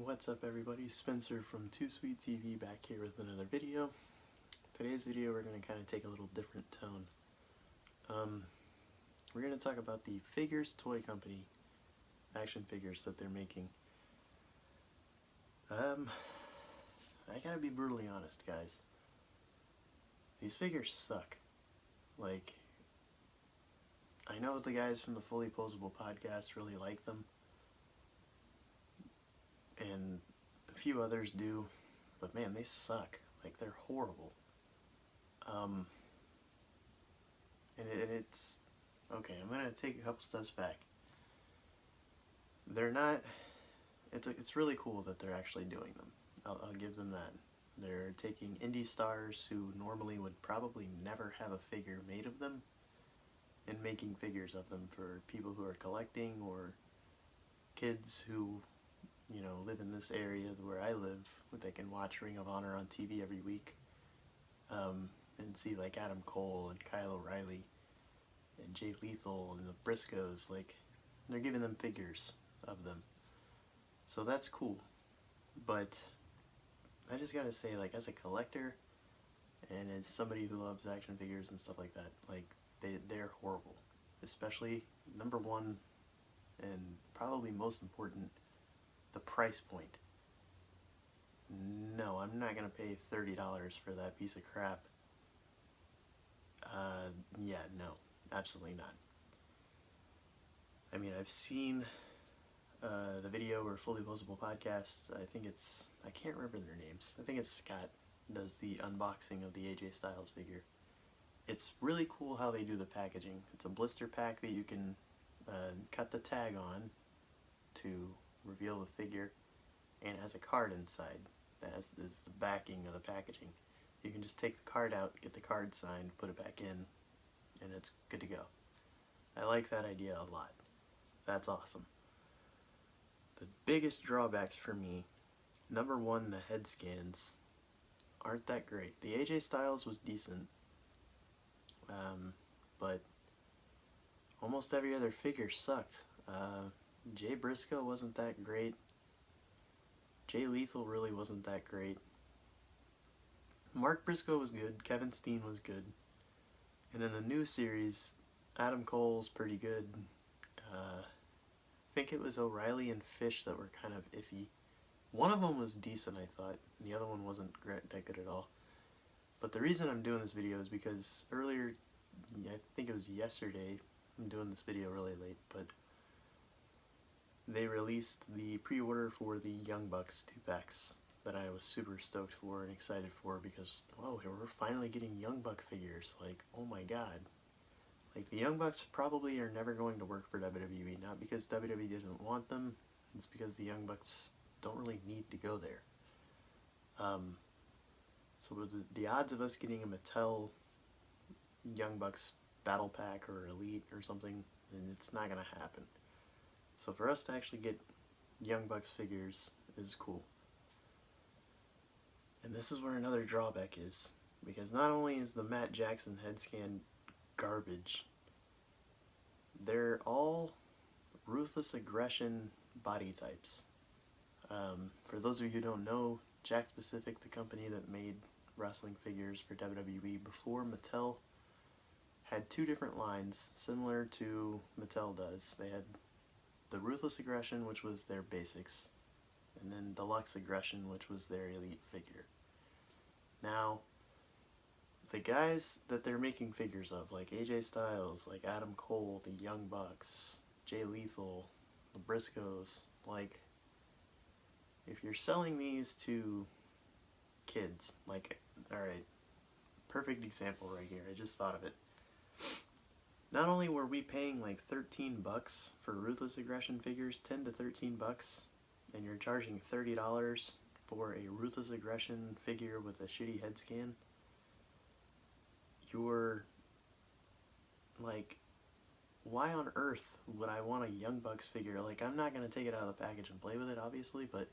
What's up everybody, Spencer from Too Sweet TV back here with another video. Today's video we're going to kind of take a little different tone. We're going to talk about the Figures toy company action figures that they're making. I gotta be brutally honest, guys. These figures suck. Like, I know the guys from the Fully Posable podcast really like them, and a few others do, but man, they suck. Like, they're horrible. And it's okay. I'm gonna take a couple steps back. They're not. It's really cool that they're actually doing them. I'll give them that. They're taking indie stars who normally would probably never have a figure made of them and making figures of them for people who are collecting or kids who, you know, live in this area where I live. They can watch Ring of Honor on TV every week and see like Adam Cole and Kyle O'Reilly and Jay Lethal and the Briscoes. Like, they're giving them figures of them. So that's cool. But I just gotta say, like, as a collector and as somebody who loves action figures and stuff like that, like, they're horrible. Especially, number one, and probably most important, the price point. No, I'm not gonna pay $30 for that piece of crap. Yeah, no, absolutely not. I mean, I've seen the video or Fully Posable podcast. I think it's, I can't remember their names. I think it's Scott does the unboxing of the AJ Styles figure. It's really cool how they do the packaging. It's a blister pack that you can cut the tag on to reveal the figure, and it has a card inside that has this backing of the packaging. You can just take the card out, get the card signed, put it back in, and it's good to go. I like that idea a lot. That's awesome. The biggest drawbacks for me, number one, the head scans aren't that great. The AJ Styles was decent, but almost every other figure sucked. Jay Briscoe wasn't that great. Jay Lethal really wasn't that great. Mark Briscoe was good. Kevin Steen was good. And in the new series, Adam Cole's pretty good. I think it was O'Reilly and Fish that were kind of iffy. One of them was decent, I thought, and the other one wasn't that good at all. But the reason I'm doing this video is because earlier, I think it was yesterday, I'm doing this video really late, but they released the pre-order for the Young Bucks 2-packs that I was super stoked for and excited for because, whoa, we're finally getting Young Buck figures. Like, oh my god. Like, the Young Bucks probably are never going to work for WWE, not because WWE didn't want them, it's because the Young Bucks don't really need to go there. So with the odds of us getting a Mattel Young Bucks Battle Pack or Elite or something, it's not gonna happen. So for us to actually get Young Bucks figures is cool. And this is where another drawback is, because not only is the Matt Jackson head scan garbage, they're all Ruthless Aggression body types. For those of you who don't know, Jakks Pacific, the company that made wrestling figures for WWE before Mattel, had two different lines similar to Mattel does. They had the Ruthless Aggression, which was their basics, and then Deluxe Aggression, which was their elite figure. Now, the guys that they're making figures of, like AJ Styles, like Adam Cole, the Young Bucks, Jay Lethal, the Briscoes, like, if you're selling these to kids, like, alright, perfect example right here, I just thought of it. Not only were we paying like $13 for Ruthless Aggression figures, 10 to 13 bucks, and you're charging $30 for a Ruthless Aggression figure with a shitty head scan, you're like, why on earth would I want a Young Bucks figure? Like, I'm not going to take it out of the package and play with it, obviously, but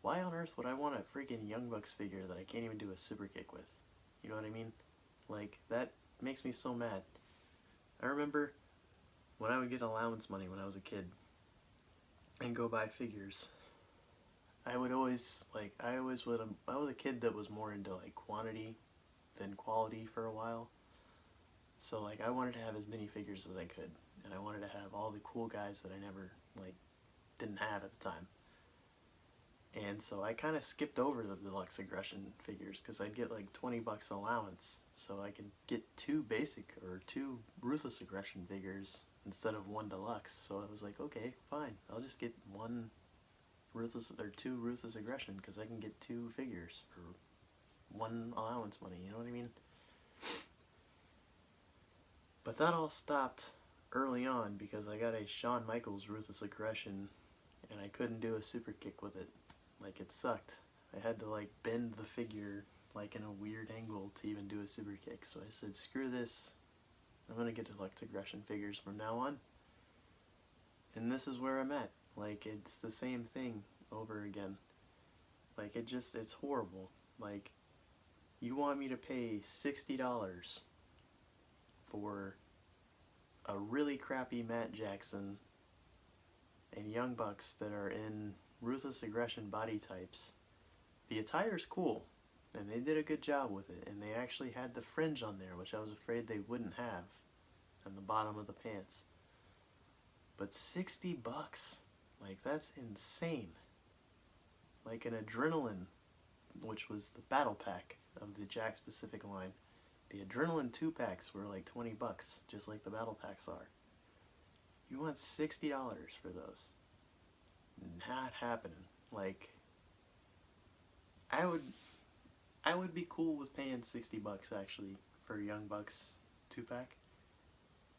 why on earth would I want a freaking Young Bucks figure that I can't even do a super kick with? You know what I mean? Like, that makes me so mad. I remember when I would get allowance money when I was a kid and go buy figures, I would always, like, I was a kid that was more into, like, quantity than quality for a while. So, like, I wanted to have as many figures as I could. And I wanted to have all the cool guys that I never, like, didn't have at the time. And so I kind of skipped over the deluxe aggression figures because I'd get like $20 allowance, so I could get 2 basic or 2 ruthless aggression figures instead of 1 deluxe. So I was like, okay, fine, I'll just get 1 ruthless or 2 ruthless aggression because I can get 2 figures for 1 allowance money. You know what I mean? But that all stopped early on because I got a Shawn Michaels ruthless aggression and I couldn't do a super kick with it. Like, it sucked. I had to, like, bend the figure, like, in a weird angle to even do a super kick. So I said, screw this. I'm gonna get deluxe aggression figures from now on. And this is where I'm at. Like, it's the same thing over again. Like, it's horrible. Like, you want me to pay $60 for a really crappy Matt Jackson and Young Bucks that are in ruthless aggression body types. The attire's cool, and they did a good job with it, and they actually had the fringe on there, which I was afraid they wouldn't have, on the bottom of the pants. But $60, like, that's insane. Like an Adrenaline, which was the battle pack of the Jakks Pacific line, the Adrenaline 2-packs were like $20, just like the battle packs are. You want $60 for those? Not happening. Like, I would be cool with paying $60 actually for a Young Bucks 2-pack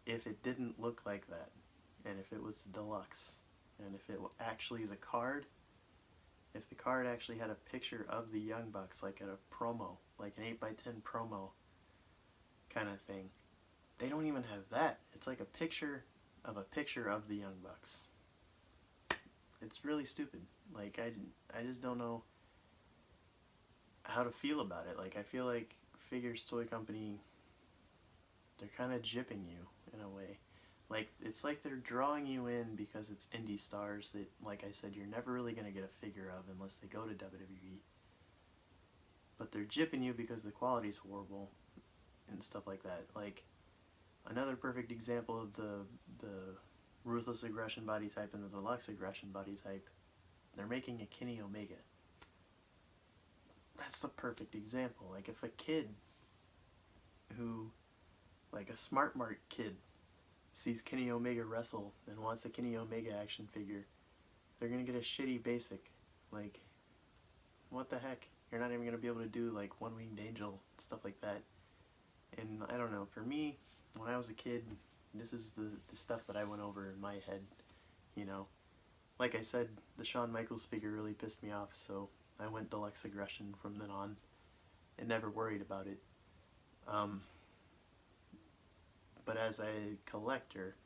if it didn't look like that, and if it was deluxe, and if it actually the card, if the card actually had a picture of the Young Bucks, like at a promo, like an 8x10 promo kind of thing. They don't even have that. It's like a picture of the Young Bucks. It's really stupid. Like, I just don't know how to feel about it. Like, I feel like Figures Toy Company, they're kind of gypping you in a way. Like, it's like they're drawing you in because it's indie stars that, like I said, you're never really going to get a figure of unless they go to WWE. But they're gypping you because the quality's horrible and stuff like that. Like, another perfect example of the Ruthless Aggression body type and the Deluxe Aggression body type, they're making a Kenny Omega. That's the perfect example. Like, if a kid who, like a Smart Mark kid, sees Kenny Omega wrestle and wants a Kenny Omega action figure, they're gonna get a shitty basic. Like, what the heck? You're not even gonna be able to do, like, One Winged Angel, stuff like that. And I don't know, for me, when I was a kid, this is the stuff that I went over in my head, you know. Like I said, the Shawn Michaels figure really pissed me off, so I went Deluxe Aggression from then on and never worried about it. But as a collector,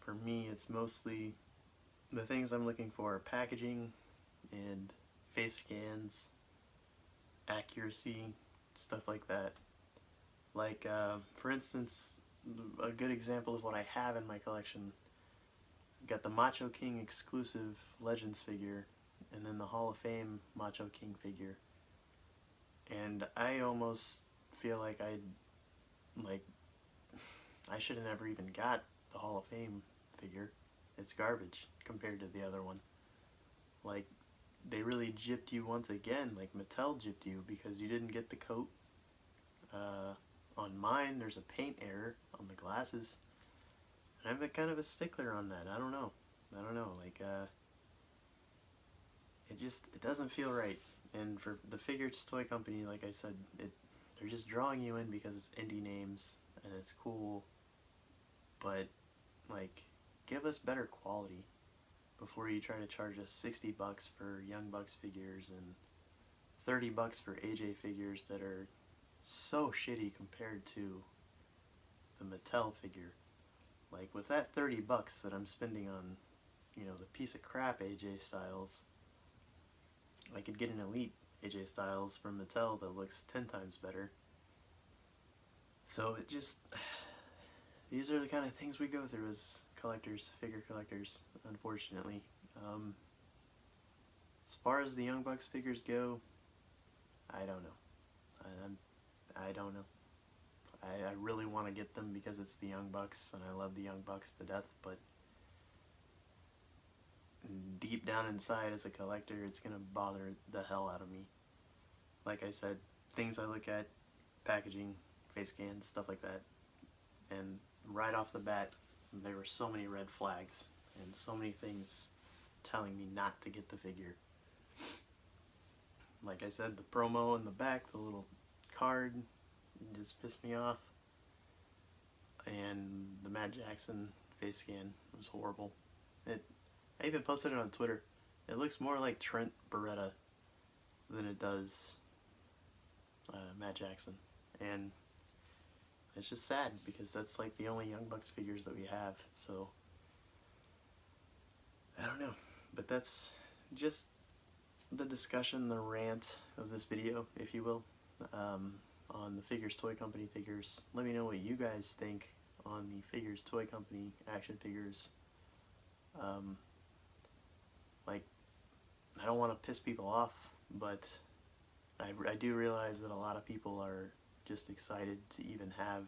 for me, it's mostly the things I'm looking for are packaging and face scans, accuracy, stuff like that. Like, for instance, a good example is what I have in my collection. I've got the Macho King exclusive Legends figure, and then the Hall of Fame Macho King figure. And I almost feel like I should have never even got the Hall of Fame figure. It's garbage compared to the other one. Like, they really gypped you once again. Like, Mattel gypped you because you didn't get the coat. On mine, there's a paint error on the glasses. And I'm kind of a stickler on that. I don't know. Like, it doesn't feel right. And for the Figures Toy Company, like I said, they're just drawing you in because it's indie names and it's cool. But, like, give us better quality before you try to charge us $60 for Young Bucks figures and $30 for AJ figures that are so shitty compared to the Mattel figure. Like, with that $30 that I'm spending on, you know, the piece of crap AJ Styles, I could get an Elite AJ Styles from Mattel that looks 10 times better. So it just, these are the kind of things we go through as collectors, figure collectors, unfortunately. As far as the Young Bucks figures go, I don't know. I don't know. I really want to get them because it's the Young Bucks and I love the Young Bucks to death, but deep down inside as a collector, it's going to bother the hell out of me. Like I said, things I look at, packaging, face scans, stuff like that, and right off the bat, there were so many red flags and so many things telling me not to get the figure. Like I said, the promo in the back, the little card, just pissed me off. And the Matt Jackson face scan was horrible. I even posted it on Twitter. It looks more like Trent Beretta than it does Matt Jackson. And it's just sad because that's like the only Young Bucks figures that we have. So, I don't know. But that's just the discussion, the rant of this video, if you will, on the Figures Toy Company figures. Let me know what you guys think on the Figures Toy Company action figures. Like, I don't want to piss people off, but I do realize that a lot of people are just excited to even have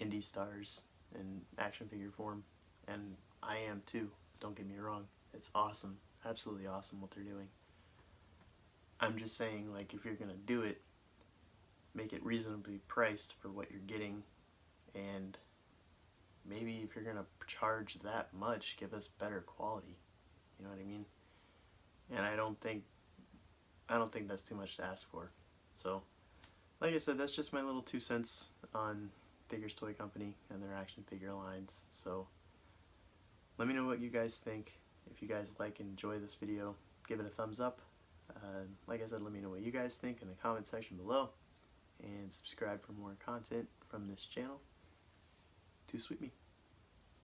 indie stars in action figure form, and I am too, don't get me wrong. It's awesome, absolutely awesome what they're doing. I'm just saying, like, if you're gonna do it, make it reasonably priced for what you're getting, and maybe if you're gonna charge that much, give us better quality. You know what I mean? And I don't think that's too much to ask for. So, like I said, that's just my little 2 cents on Figures Toy Company and their action figure lines. So, let me know what you guys think. If you guys like and enjoy this video, give it a thumbs up. Like I said, let me know what you guys think in the comment section below. And subscribe for more content from this channel. Too sweet me.